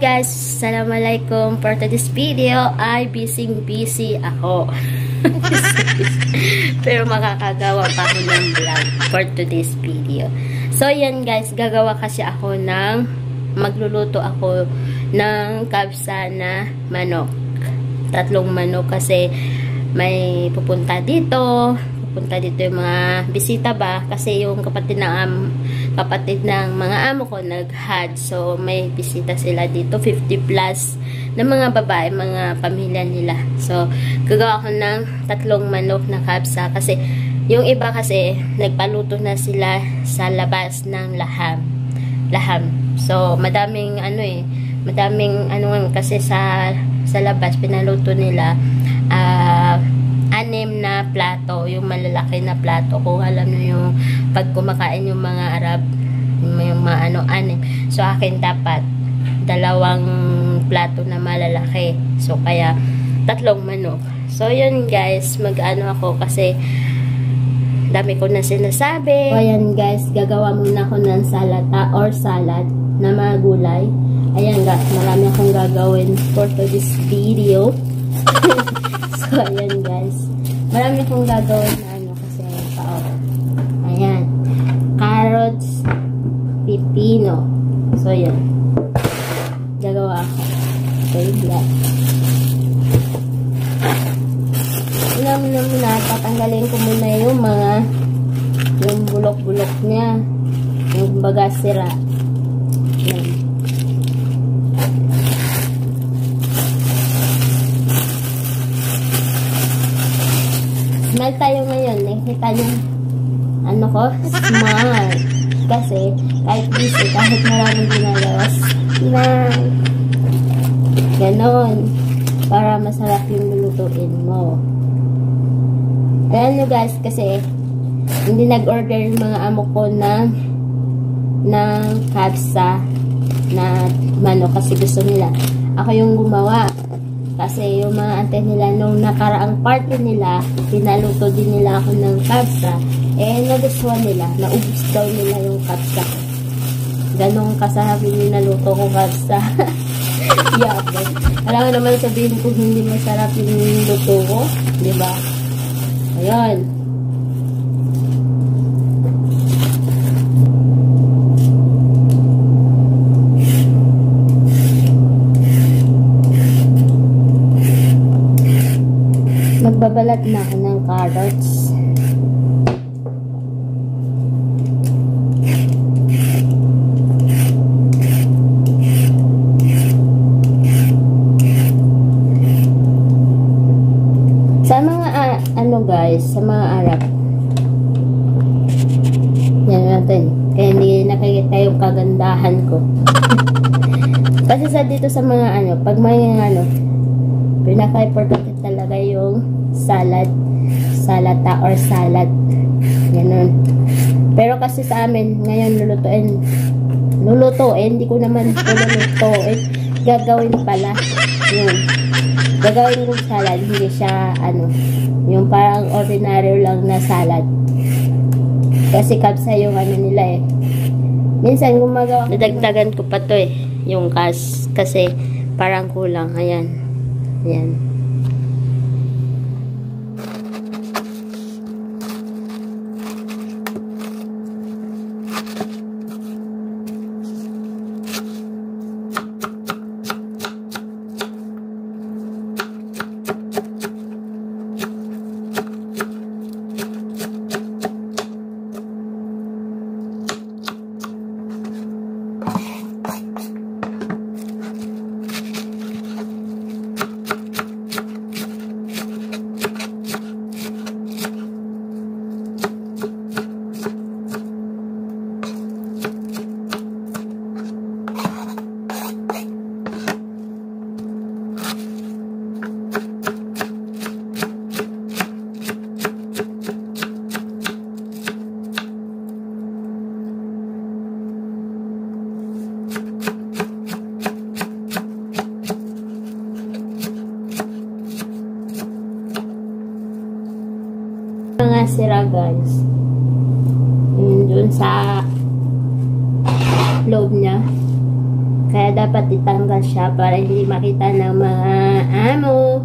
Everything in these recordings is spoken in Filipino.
Guys, assalamualaikum. For today's video ay busy ako. Pero makakagawa pa ako ng vlog for today's video. So yan guys, gagawa kasi ako ng magluluto ako ng kabsa na manok. 3 manok kasi may pupunta dito yung mga bisita ba, kasi yung kapatid ng mga amo ko nag-had, so may bisita sila dito, 50 plus na mga babae, mga pamilya nila. So gagawa ko ng 3 manok na kabsa kasi yung iba kasi nagpaluto na sila sa labas ng laham. So madaming kasi sa labas pinaluto nila 6 na plato, yung malalaki na plato, kung alam nyo yung pag kumakain yung mga Arab, yung mga 6. So akin dapat 2 plato na malalaki, so kaya 3 manok. So yun guys, mag-ano ako kasi dami ko na sinasabi. So ayan guys, gagawa muna ako ng salata or salad na mga gulay. Ayan guys, marami akong gagawin for this video. So, ayan guys. Marami akong gagawin na kasi ayan. Carrots, pipino. So, ayan. Gagawa ako. So, yun. Muna, tatanggalin ko muna yung bulok-bulok niya. Yung baga sira. Ayan. Smile tayo ngayon. Nakikita niyo smile. Kasi kahit busy, kahit maraming ginagawa, smile. Ganon. Para masarap yung lulutuin mo. Ayan nyo guys, kasi hindi nag-order yung mga amo ko ng kabsa na manok kasi gusto nila ako yung gumawa. Kasi yung mga ante nila nung nakaraang party nila, pinaluto din nila ako ng kabsa. Nagustuhan nila. Naubos daw nila yung kabsa. Ganong kasarap yung naluto ko kabsa. Yeah, okay. Alam nga naman sabihin kung hindi masarap yung luto ko. Diba? Ayan. Magbabalat na ako ng carrots. Sa mga guys, sa mga Arab. Yan natin. Kaya hindi nakikita yung kagandahan ko. Kasi dito sa mga pag may pinaka-importante talaga yung salata or salad. Ganun. Pero kasi sa amin, ngayon lulutuin, hindi ko naman lulutuin. Gagawin pala. Yun. Gagawin kong salad, hindi siya, yung parang ordinary lang na salad. Kasi kabsa yung nila eh. Minsan gumagawa. Nadagdagan ko pa to eh. Yung kasi parang kulang. Ayan. Ayan. Mga sira guys, yun dun sa loob niya. Kaya dapat itanggal siya para hindi makita ng mga amo.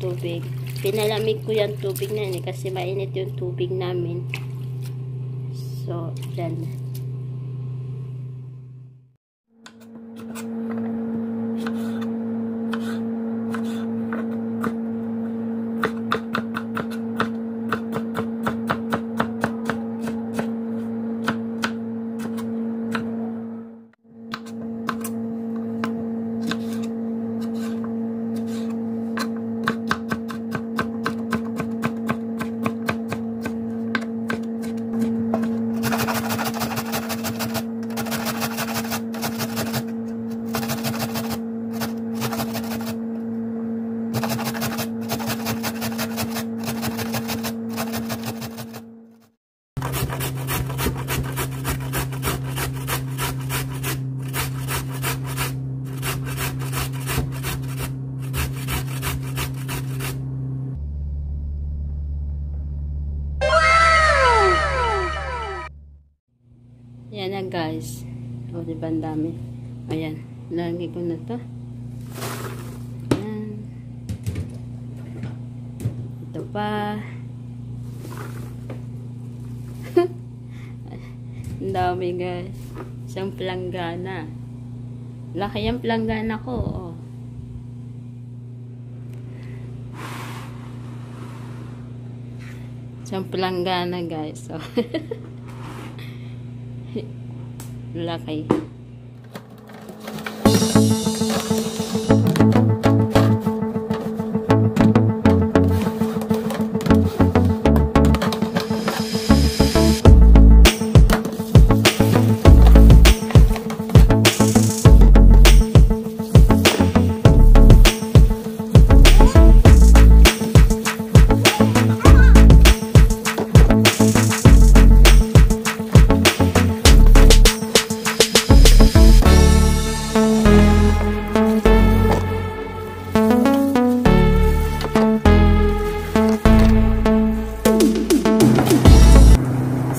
Tubig. Pinalamig ko yung tubig na yun kasi mainit yung tubig namin. So, dyan. Yan na guys. O, diba ang dami? Ayan. Lagi ko na to. Ayan. Ito pa. Ang dami guys. Isang planggana. Laki yung planggana ko. Oh. Isang planggana guys. Oh. Laki.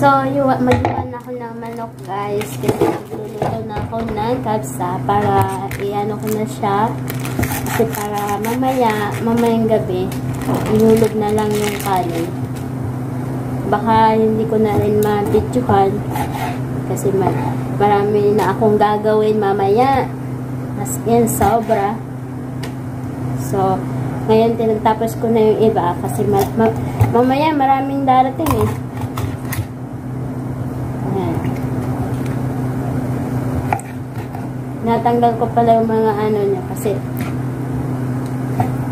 So, mag-iwan ako ng manok guys kasi nagluluto na ako ng kabsa para i-ano ko na siya kasi para mamayang gabi ihulog na lang yung kanin. Baka hindi ko na rin ma-videohan kasi marami na akong gagawin mamaya as in sobra. So, ngayon tinagtapos ko na yung iba kasi mamaya maraming darating eh. Natanggal ko pala yung mga ano niya kasi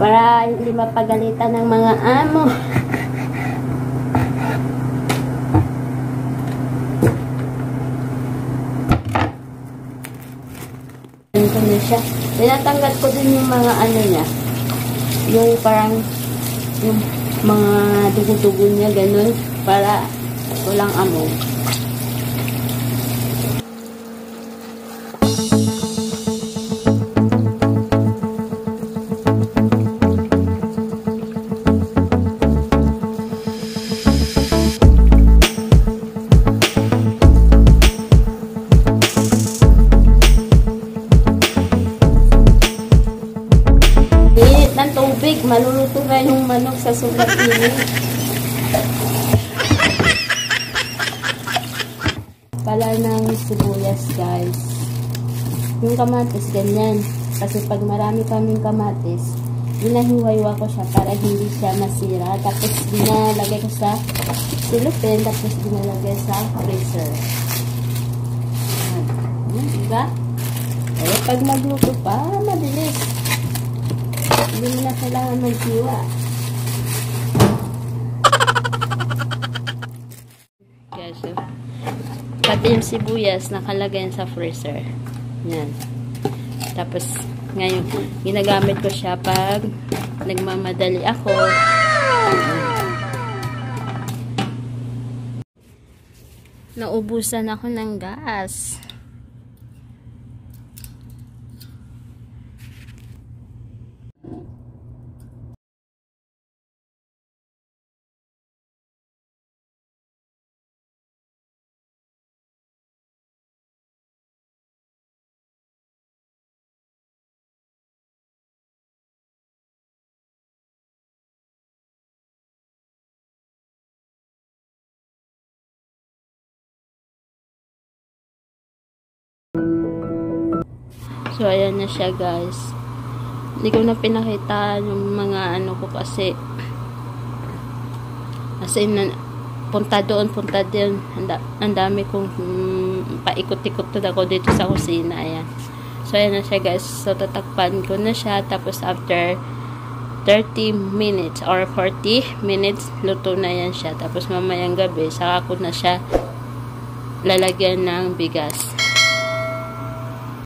para hindi mapagalitan ng mga amo. Ito na siya. Tinatanggal ko din yung mga ano niya. Yung parang yung mga dugo-dugo niya ganun para walang amo. Tubig, maluluto na yung manok sa sobrang init. Pala ng sibuyas guys. Yung kamatis, ganyan. Kasi pag marami kaming kamatis, ginahiwa-hiwa ko siya para hindi siya masira. Tapos ginalagay ko sa silupin, tapos ginalagay sa freezer. Diba? Eh, pag magluto pa, mabilis. Hindi mo na kailangan maghiwa. Guys, so, pati yung sibuyas nakalagay sa freezer. Yan. Tapos, ngayon, ginagamit ko siya pag nagmamadali ako. Naubusan ako ng gas. So, ayan na siya, guys. Hindi ko na pinakita yung mga ano ko kasi punta doon, punta din. Ang dami kong paikot-ikot na ako dito sa kusina. Ayan. So, ayan na siya, guys. So, tatakpan ko na siya. Tapos, after 30 minutes or 40 minutes, luto na yan siya. Tapos, mamayang gabi, saka ko na siya lalagyan ng bigas.